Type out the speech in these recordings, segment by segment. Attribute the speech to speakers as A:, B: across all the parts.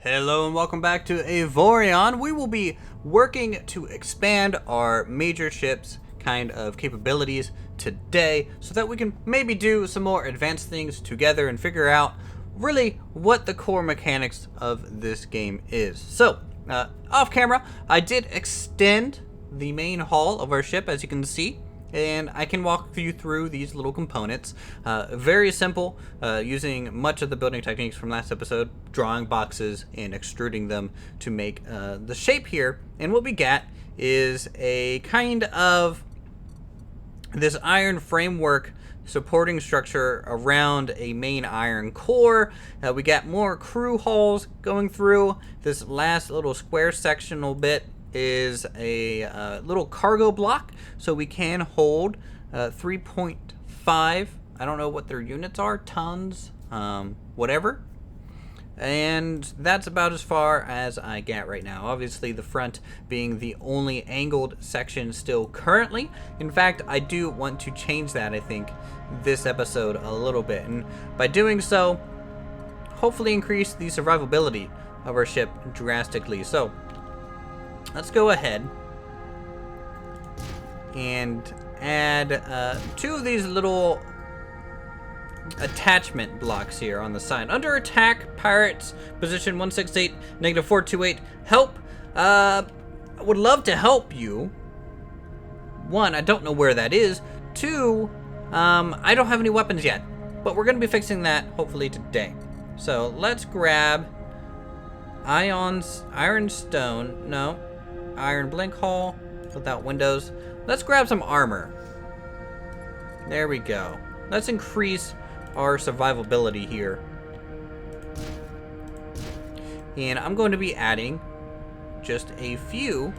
A: Hello and welcome back to Avorion. We will be working to expand our major ship's kind of capabilities today so that we can maybe do some more advanced things together and figure out really what the core mechanics of this game is. So, off camera, I did extend the main hull of our ship, as you can see, and I can walk you through these little components. Very simple, using much of the building techniques from last episode, drawing boxes and extruding them to make the shape here. And what we got is a kind of this iron framework supporting structure around a main iron core. We got more crew hulls going through. This last little square sectional bit is a little cargo block, so we can hold 3.5, I don't know what their units are, tons, whatever. And that's about as far as I get right now. Obviously the front being the only angled section still currently. In fact, I do want to change that, I think, this episode a little bit, and by doing so, hopefully increase the survivability of our ship drastically. So let's go ahead and add two of these little attachment blocks here on the side. Under attack, pirates, position 168, -428, help. I would love to help you. One, I don't know where that is. Two, I don't have any weapons yet, but we're going to be fixing that hopefully today. So let's grab iron blink hull without windows. Let's grab some armor. There we go. Let's increase our survivability here. And I'm going to be adding just a few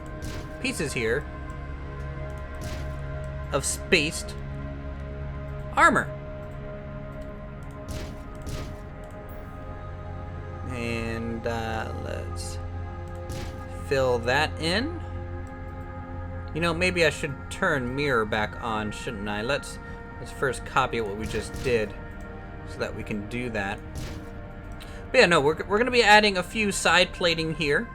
A: pieces here of spaced armor. And let's fill that in. You know, maybe I should turn mirror back on, shouldn't I? Let's first copy what we just did so that we can do that. But yeah, no, we're going to be adding a few side plating here.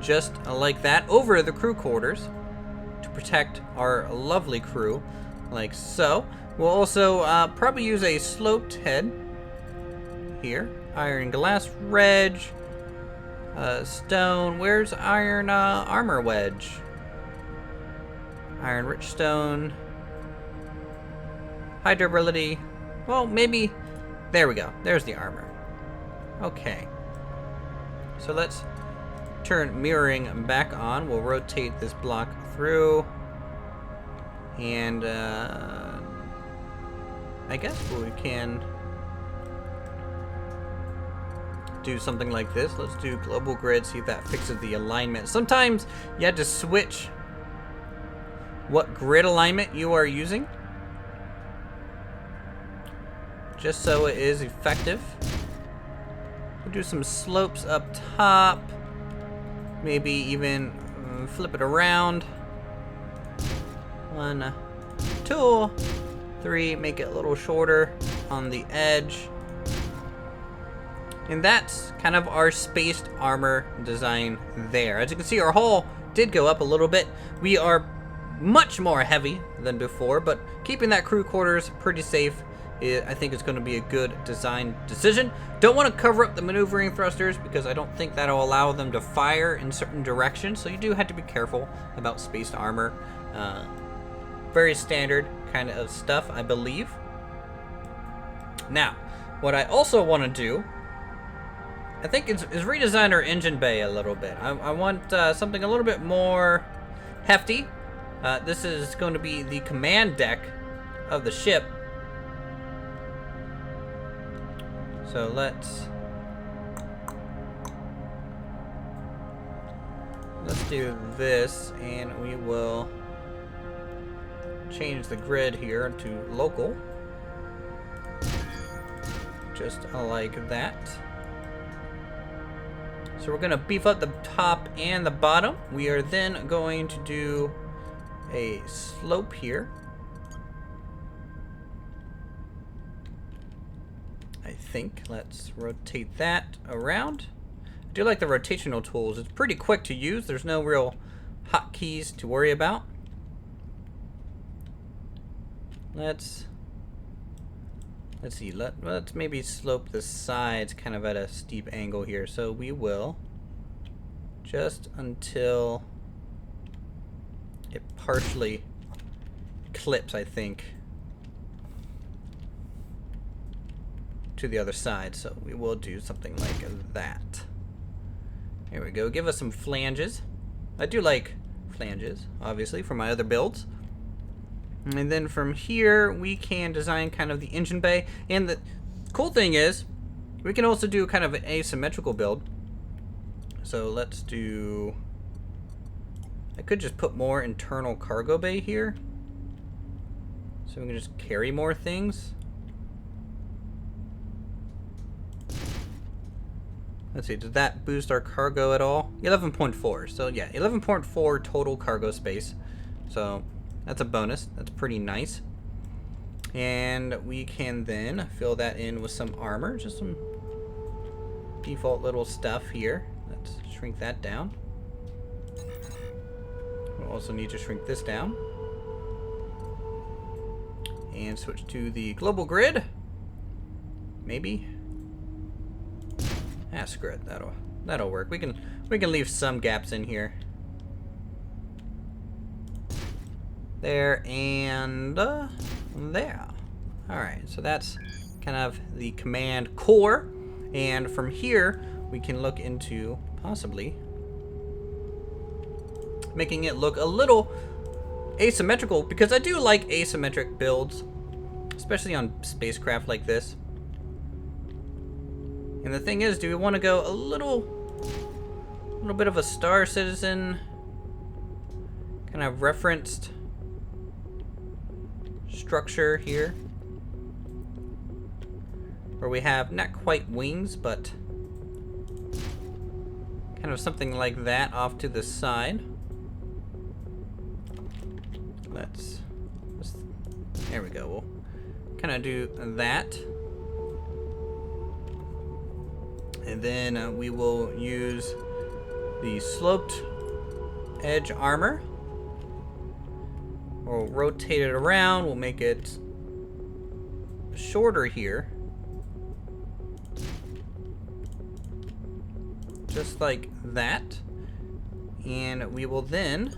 A: Just like that, over the crew quarters to protect our lovely crew, like so. We'll also probably use a sloped head here. Iron glass reg, stone. Where's iron armor wedge? Iron rich stone. High durability. Well, maybe. There we go. There's the armor. Okay. So let's turn mirroring back on. We'll rotate this block through. And I guess we can do something like this. Let's do global grid, see if that fixes the alignment. Sometimes you have to switch what grid alignment you are using, just so it is effective. We'll do some slopes up top, maybe even flip it around. 1, 2, 3, make it a little shorter on the edge. And that's kind of our spaced armor design there. As you can see, our hull did go up a little bit. We are much more heavy than before, but keeping that crew quarters pretty safe, I think it's going to be a good design decision. Don't want to cover up the maneuvering thrusters because I don't think that'll allow them to fire in certain directions, so you do have to be careful about spaced armor. Very standard kind of stuff, I believe. Now, what I also want to do, I think, is redesign our engine bay a little bit. I want something a little bit more hefty. This is going to be the command deck of the ship. So let's do this, and we will change the grid here to local, just like that. So we're going to beef up the top and the bottom. We are then going to do a slope here. I think. Let's rotate that around. I do like the rotational tools. It's pretty quick to use. There's no real hotkeys to worry about. Let's see. Let's maybe slope the sides kind of at a steep angle here. So we will just until it partially clips, I think, to the other side. So we will do something like that. Here we go. Give us some flanges. I do like flanges, obviously, for my other builds. And then from here, we can design kind of the engine bay. And the cool thing is, we can also do kind of an asymmetrical build. So let's do... I could just put more internal cargo bay here. So we can just carry more things. Let's see, did that boost our cargo at all? 11.4. So yeah, 11.4 total cargo space. So that's a bonus. That's pretty nice. And we can then fill that in with some armor. Just some default little stuff here. Let's shrink that down. We'll also need to shrink this down. And switch to the global grid. Maybe. Ah, screw it. That'll work. We can leave some gaps in here. There and there. All right. So that's kind of the command core, and from here we can look into possibly making it look a little asymmetrical, because I do like asymmetric builds, especially on spacecraft like this. And the thing is, do we want to go a little bit of a Star Citizen kind of referenced structure here, where we have not quite wings, but kind of something like that off to the side. There we go. We'll kind of do that. And then we will use the sloped edge armor. We'll rotate it around. We'll make it shorter here. Just like that. And we will then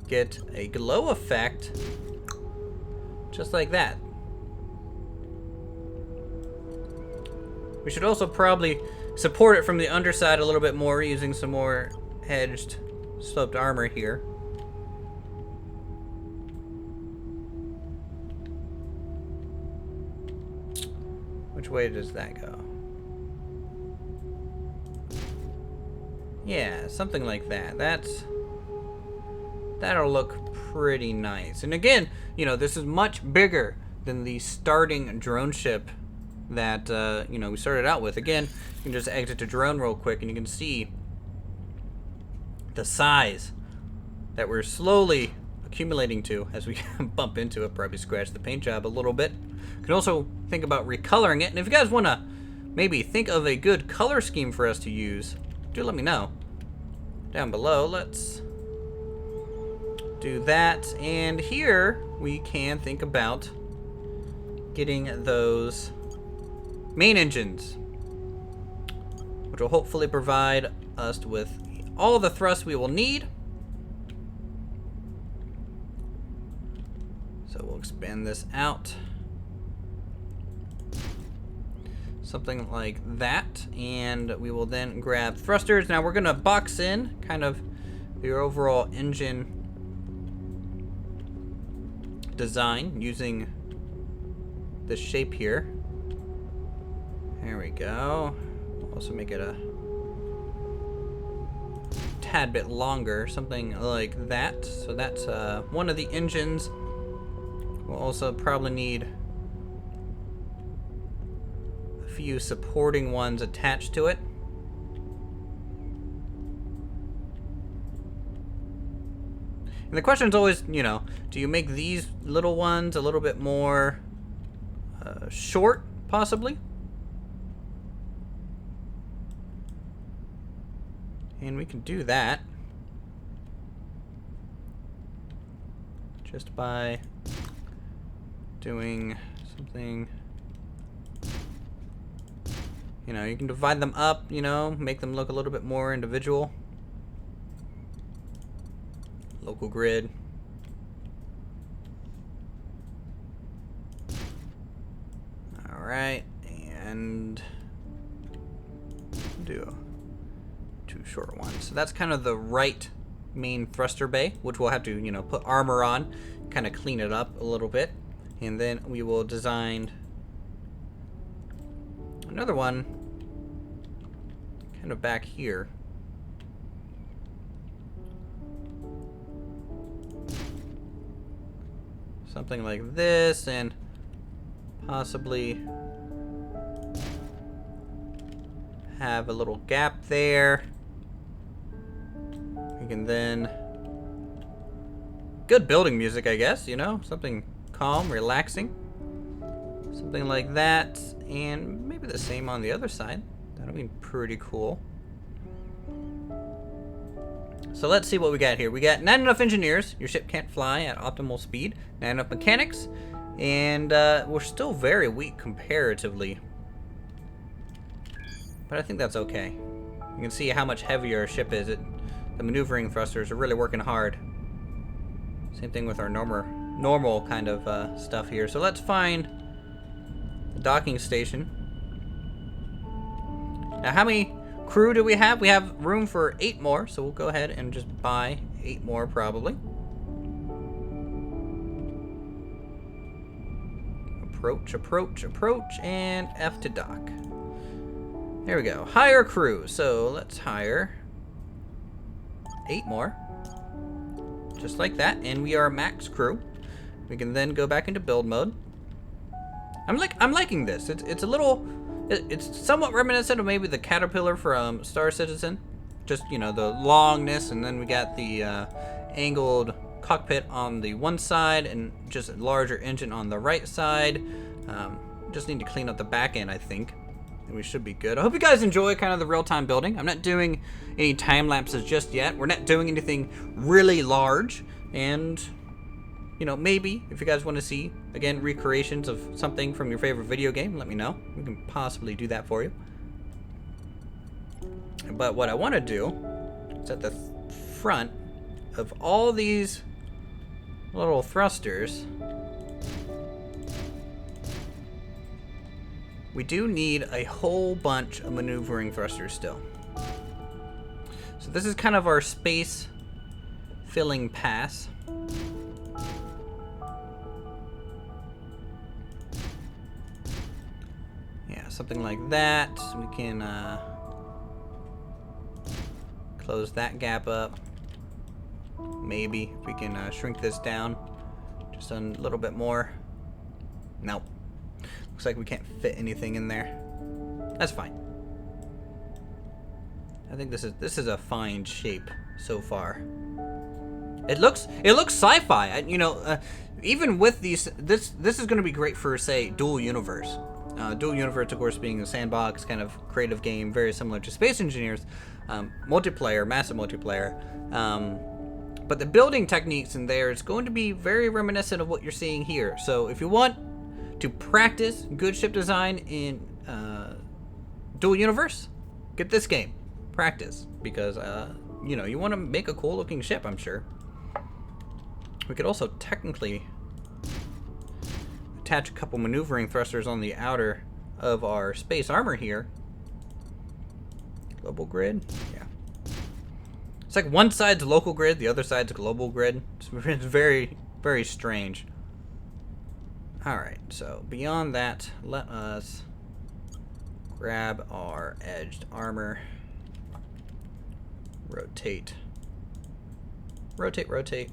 A: get a glow effect just like that. We should also probably support it from the underside a little bit more using some more hedged sloped armor here. Which way does that go? Yeah, something like that. That'll look pretty nice. And again, you know, this is much bigger than the starting drone ship that you know, we started out with. Again, you can just exit to drone real quick and you can see the size that we're slowly accumulating to as we bump into it. Probably scratch the paint job a little bit. You can also think about recoloring it, and if you guys want to maybe think of a good color scheme for us to use, do let me know down below. Let's do that, and here we can think about getting those main engines, which will hopefully provide us with all the thrust we will need. So we'll expand this out. Something like that. And we will then grab thrusters. Now we're going to box in kind of the overall engine design using this shape here. There we go. We'll also make it a tad bit longer, something like that. So that's one of the engines. We'll also probably need a few supporting ones attached to it. And the question is always, you know, do you make these little ones a little bit more short possibly. And we can do that just by doing something. You know, you can divide them up, you know, make them look a little bit more individual. Local grid. Alright, and do 2 short ones. So that's kind of the right main thruster bay, which we'll have to, you know, put armor on, kind of clean it up a little bit. And then we will design another one kind of back here. Something like this, and possibly have a little gap there. We can then... Good building music, I guess, you know? Something calm, relaxing. Something like that, and maybe the same on the other side. That'll be pretty cool. So let's see what we got here. We got not enough engineers. Your ship can't fly at optimal speed. Not enough mechanics. And we're still very weak comparatively. But I think that's okay. You can see how much heavier our ship is. The maneuvering thrusters are really working hard. Same thing with our normal kind of stuff here. So let's find the docking station. Now, how many crew do we have? We have room for 8 more, so we'll go ahead and just buy 8 more probably. Approach, approach, approach, and F to dock. There we go. Hire crew. So let's hire 8 more. Just like that, and we are max crew. We can then go back into build mode. I'm liking this. It's a little... It's somewhat reminiscent of maybe the Caterpillar from Star Citizen. Just, you know, the longness, and then we got the angled cockpit on the one side and just a larger engine on the right side. Just need to clean up the back end, I think, and we should be good. I hope you guys enjoy kind of the real-time building. I'm not doing any time lapses just yet. We're not doing anything really large, and you know, maybe if you guys want to see, again, recreations of something from your favorite video game, let me know. We can possibly do that for you. But what I want to do is at the front of all these little thrusters, we do need a whole bunch of maneuvering thrusters still. So this is kind of our space filling pass. Something like that. We can close that gap up. Maybe if we can shrink this down just a little bit more. Nope. Looks like we can't fit anything in there. That's fine. I think this is a fine shape so far. It looks sci-fi. You know, even with these, this is going to be great for, say, dual universe. Dual universe, of course, being a sandbox kind of creative game, very similar to Space Engineers. Multiplayer, massive multiplayer. But the building techniques in there is going to be very reminiscent of what you're seeing here. So if you want to practice good ship design in dual universe, get this game. Practice, because you know, you want to make a cool looking ship, I'm sure. We could also technically attach a couple maneuvering thrusters on the outer of our space armor here. Global grid? Yeah. It's like one side's local grid, the other side's global grid. It's very, very strange. Alright, so beyond that, let us grab our edged armor. Rotate. Rotate, rotate.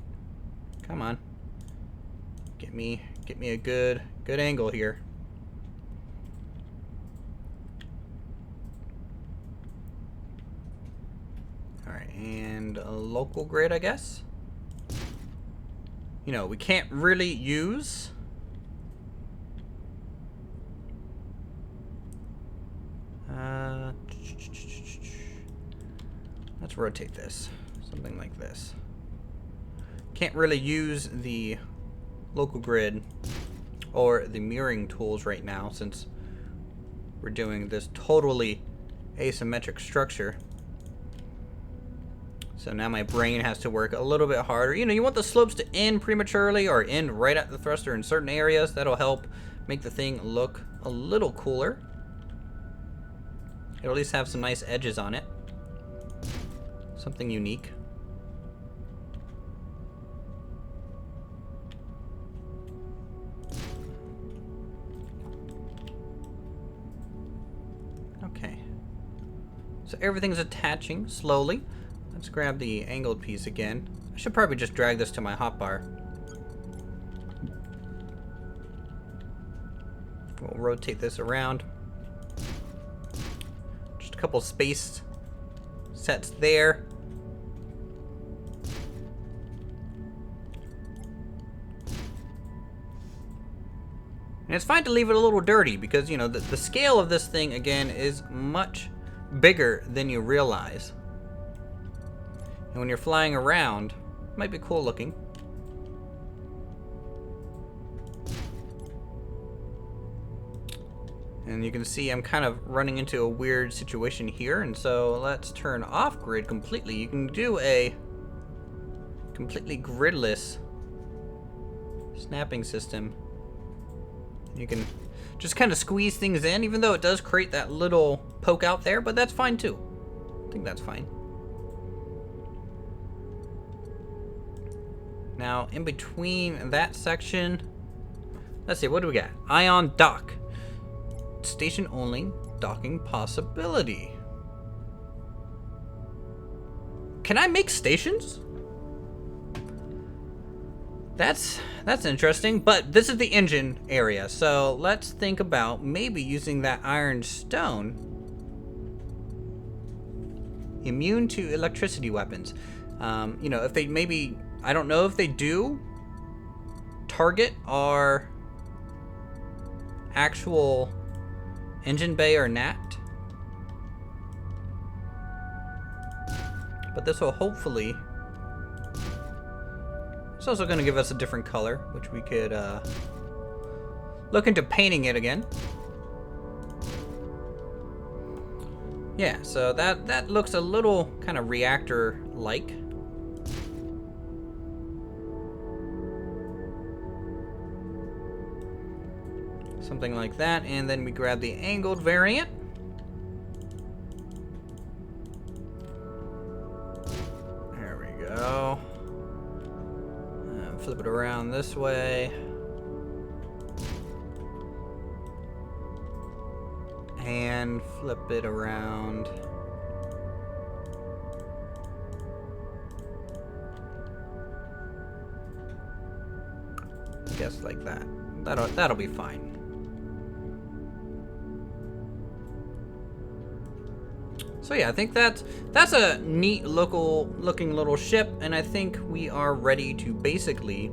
A: Come on. Get me a good angle here. Alright, and a local grid, I guess. You know, we can't really use Let's rotate this. Something like this. Can't really use the local grid or the mirroring tools right now since we're doing this totally asymmetric structure. So now my brain has to work a little bit harder. You know, you want the slopes to end prematurely or end right at the thruster in certain areas. That'll help make the thing look a little cooler. It'll at least have some nice edges on it. Something unique. Okay. So everything's attaching slowly. Let's grab the angled piece again. I should probably just drag this to my hotbar. We'll rotate this around. Just a couple spaced sets there. And it's fine to leave it a little dirty because, you know, the scale of this thing, again, is much bigger than you realize. And when you're flying around, it might be cool looking. And you can see I'm kind of running into a weird situation here, and so let's turn off grid completely. You can do a completely gridless snapping system. You can just kind of squeeze things in, even though it does create that little poke out there, but that's fine too. I think that's fine. Now, in between that section, let's see, what do we got? Ion dock. Station only docking possibility. Can I make stations? That's interesting, but this is the engine area, so let's think about maybe using that iron stone. Immune to electricity weapons. You know, if they maybe, I don't know if they do target our actual engine bay or NAT, but this will hopefully, it's also going to give us a different color, which we could look into painting it again. Yeah, so that looks a little kind of reactor-like. Something like that, and then we grab the angled variant. There we go. And flip it around this way. And flip it around. Just like that. That'll be fine. So yeah, I think that's a neat looking little ship, and I think we are ready to basically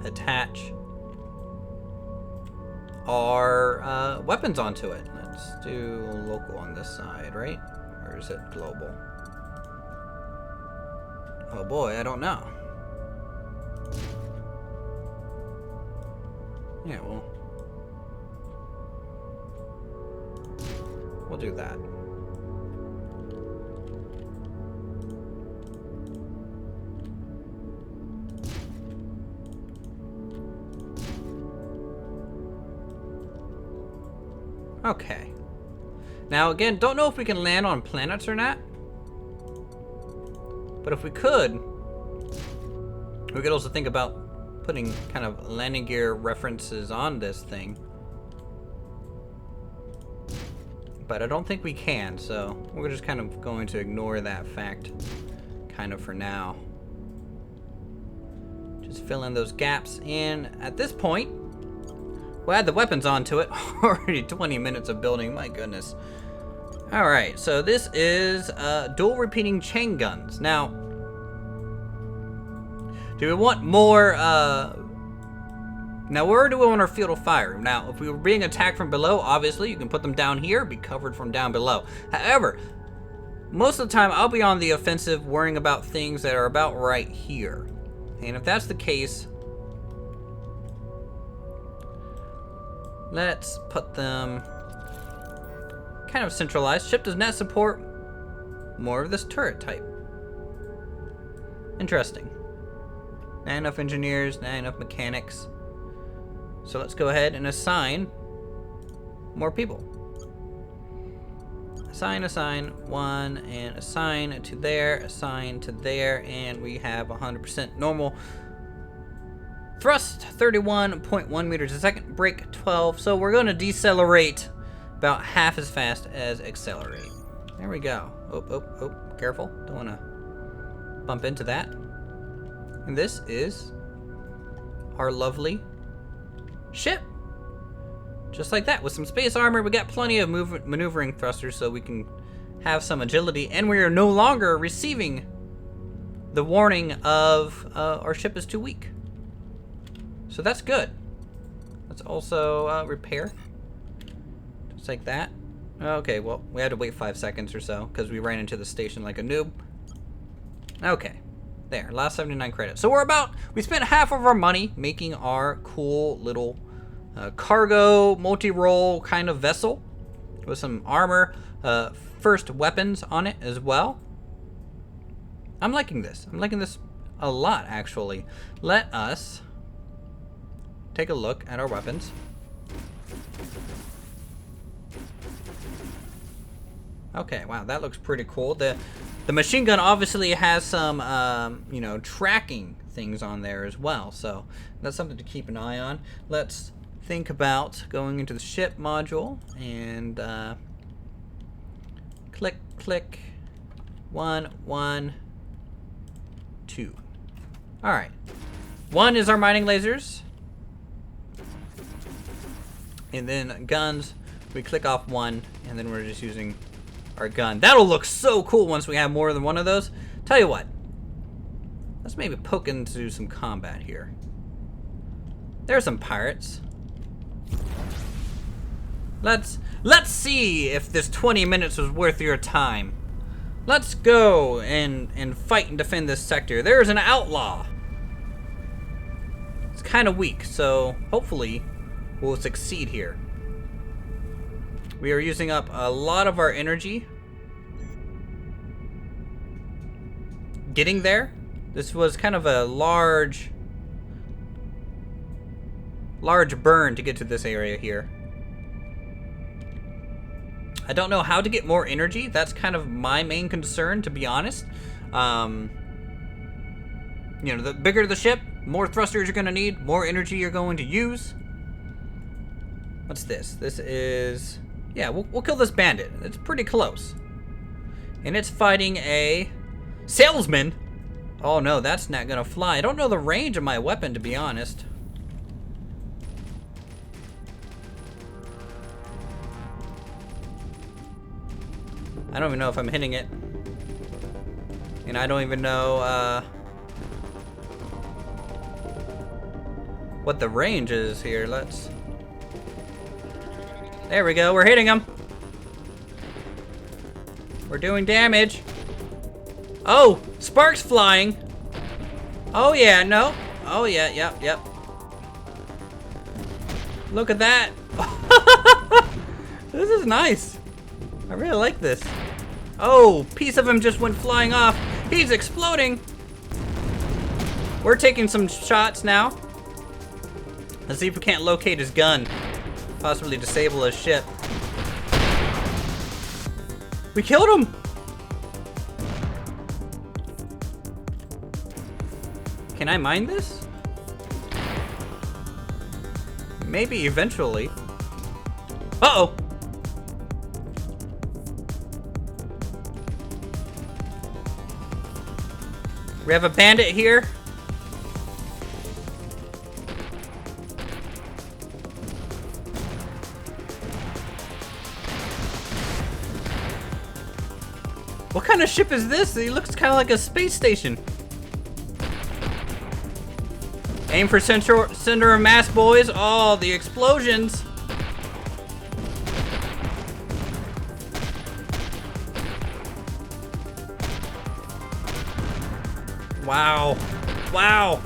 A: attach our weapons onto it. Let's do local on this side, right? Or is it global? Oh boy, I don't know. Yeah, well, we'll do that. Okay. Now again, don't know if we can land on planets or not. But if we could also think about putting kind of landing gear references on this thing. But I don't think we can, so we're just kind of going to ignore that fact kind of for now. Just fill in those gaps, and at this point, we'll add the weapons onto it. Already 20 minutes of building, my goodness. Alright, so this is dual repeating chain guns. Now, do we want more, now where do we want our field of fire? Now, if we were being attacked from below, obviously you can put them down here, be covered from down below. However, most of the time I'll be on the offensive worrying about things that are about right here. And if that's the case, let's put them kind of centralized. Ship does not support more of this turret type. Interesting. Not enough engineers, not enough mechanics. So let's go ahead and assign more people. Assign one, and assign to there, and we have 100% normal thrust, 31.1 meters a second, brake 12. So we're going to decelerate about half as fast as accelerate. There we go. Oh, careful. Don't want to bump into that. And this is our lovely ship. Just like that, with some space armor, we got plenty of maneuvering thrusters so we can have some agility, and we are no longer receiving the warning of our ship is too weak. So that's good. Let's also repair. Just like that. Okay, well, we had to wait 5 seconds or so because we ran into the station like a noob. Okay, there, last 79 credits. So we spent half of our money making our cool little cargo multi-role kind of vessel with some armor, first weapons on it as well. I'm liking this. I'm liking this a lot, actually. Let us take a look at our weapons. Okay, wow, that looks pretty cool. The machine gun obviously has some, you know, tracking things on there as well, so that's something to keep an eye on. Let's think about going into the ship module and click 1, 2. All right, 1 is our mining lasers, and then guns. We click off 1, and then we're just using our gun. That'll look so cool once we have more than one of those. Tell you what, let's maybe poke into some combat here. There's some pirates. Let's see if this 20 minutes was worth your time. Let's go and fight and defend this sector. There's an outlaw. It's kind of weak, so hopefully we'll succeed here. We are using up a lot of our energy getting there. This was kind of a large burn to get to this area here. I don't know how to get more energy. That's kind of my main concern, to be honest. You know, the bigger the ship, more thrusters you're going to need, more energy you're going to use. What's this? This is... yeah, we'll kill this bandit. It's pretty close. And it's fighting a salesman. Oh no, that's not going to fly. I don't know the range of my weapon, to be honest. I don't even know if I'm hitting it. And I don't even know what the range is here. Let's... there we go, we're hitting him. We're doing damage. Oh, sparks flying. Oh yeah, no. Oh yeah, yep. Look at that. This is nice. I really like this. Oh, piece of him just went flying off. He's exploding. We're taking some shots now. Let's see if we can't locate his gun. Possibly disable his ship. We killed him! Can I mine this? Maybe eventually. Uh-oh! We have a bandit here. What kind of ship is this? It looks kind of like a space station. Aim for center of mass, boys. Oh, the explosions. Wow. Wow.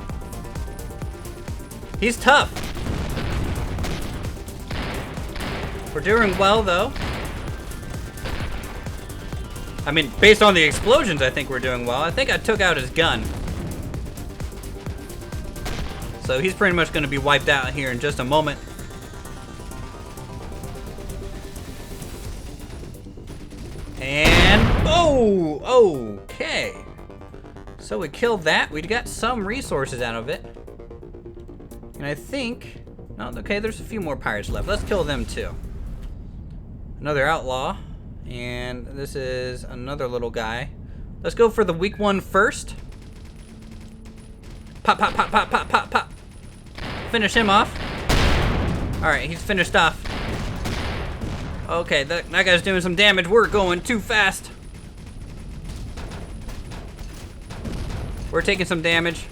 A: He's tough. We're doing well, though. I mean, based on the explosions, I think we're doing well. I think I took out his gun. So he's pretty much going to be wiped out here in just a moment. And, oh, okay. So we killed that. We got some resources out of it. And I think, oh, okay, there's a few more pirates left. Let's kill them too. Another outlaw. And this is another little guy. Let's go for the weak one first. Pop, pop, pop, pop, pop, pop, pop. Finish him off. Alright, he's finished off. Okay, that guy's doing some damage. We're going too fast. We're taking some damage.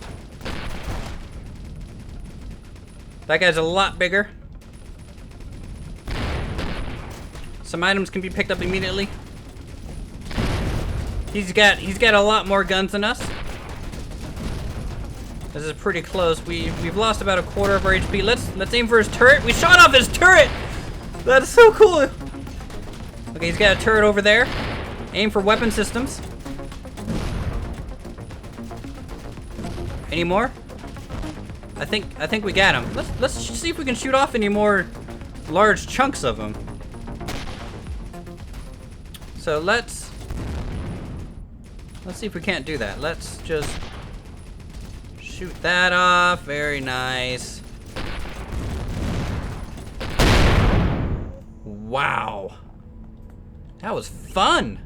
A: That guy's a lot bigger. Some items can be picked up immediately. He's got a lot more guns than us. This is pretty close. We've lost about a quarter of our HP. Let's aim for his turret. We shot off his turret. That is so cool. Okay, he's got a turret over there. Aim for weapon systems. Any more? I think we got him. Let's see if we can shoot off any more large chunks of them. So let's see if we can't do that. Let's just shoot that off. Very nice. Wow. That was fun.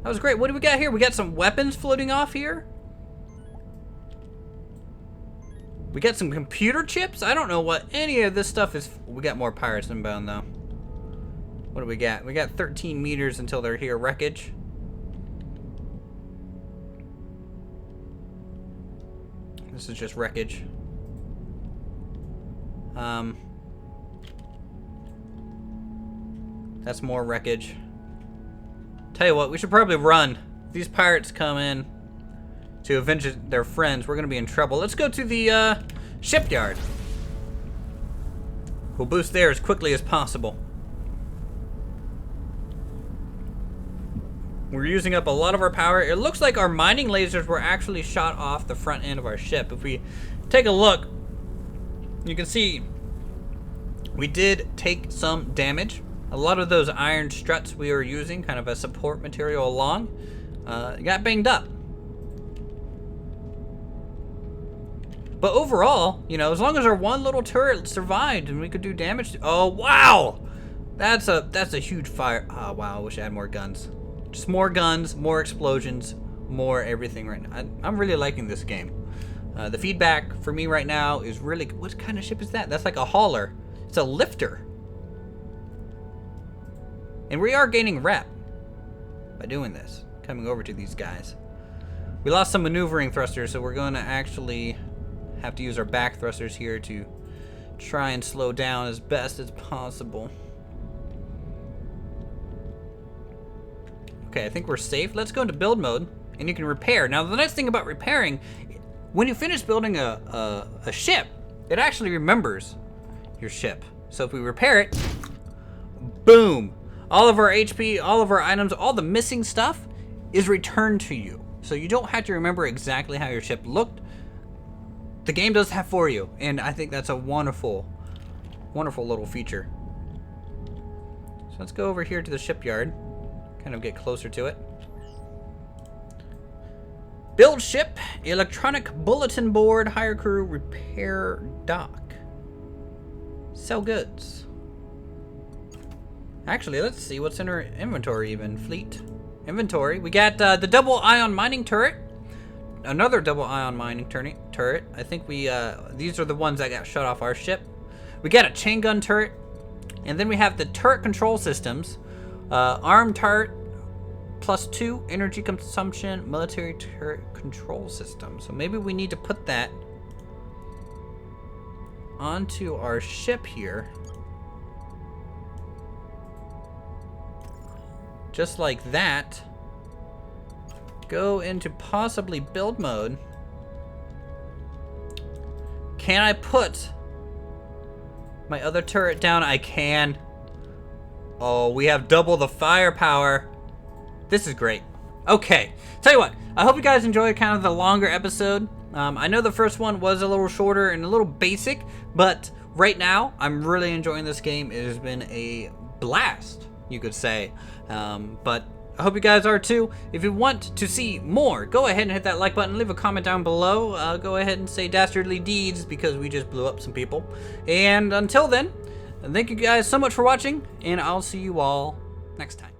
A: That was great. What do we got here? We got some weapons floating off here. We got some computer chips. I don't know what any of this stuff is. We got more pirates inbound though. What do we got? We got 13 meters until they're here. Wreckage. This is just wreckage. That's more wreckage. Tell you what, we should probably run. If these pirates come in to avenge their friends, we're gonna be in trouble. Let's go to the shipyard. We'll boost there as quickly as possible. We're using up a lot of our power. It looks like our mining lasers were actually shot off the front end of our ship. If we take a look, you can see we did take some damage. A lot of those iron struts we were using, kind of a support material along, got banged up. But overall, you know, as long as our one little turret survived and we could do damage to, oh wow! That's a huge fire. Oh wow, I wish I had more guns. Just more guns, more explosions, more everything right now. I'm really liking this game. The feedback for me right now is really, what kind of ship is that? That's like a hauler. It's a lifter. And we are gaining rep by doing this, coming over to these guys. We lost some maneuvering thrusters, so we're going to actually have to use our back thrusters here to try and slow down as best as possible. Okay, I think we're safe. Let's go into build mode, and you can repair. Now, the nice thing about repairing, when you finish building a ship, it actually remembers your ship. So if we repair it, boom! All of our HP, all of our items, all the missing stuff is returned to you. So you don't have to remember exactly how your ship looked. The game does that for you, and I think that's a wonderful, wonderful little feature. So let's go over here to the shipyard, kind of get closer to it. Build ship, electronic bulletin board, hire crew, repair dock. Sell goods. Actually, let's see what's in our inventory even. Fleet. Inventory. We got the double ion mining turret. Another double ion mining turret. I think these are the ones that got shot off our ship. We got a chain gun turret. And then we have the turret control systems. Armed turret, +2 energy consumption, military turret control system. So maybe we need to put that onto our ship here. Just like that. go into possibly build mode. Can I put my other turret down? I can. Oh, we have double the firepower. This is great. Okay, tell you what, I hope you guys enjoyed kind of the longer episode. I know the first one was a little shorter and a little basic, but right now I'm really enjoying this game. It has been a blast, you could say. But I hope you guys are too. If you want to see more, go ahead and hit that like button, leave a comment down below. Go ahead and say dastardly deeds because we just blew up some people. And until then, thank you guys so much for watching, and I'll see you all next time.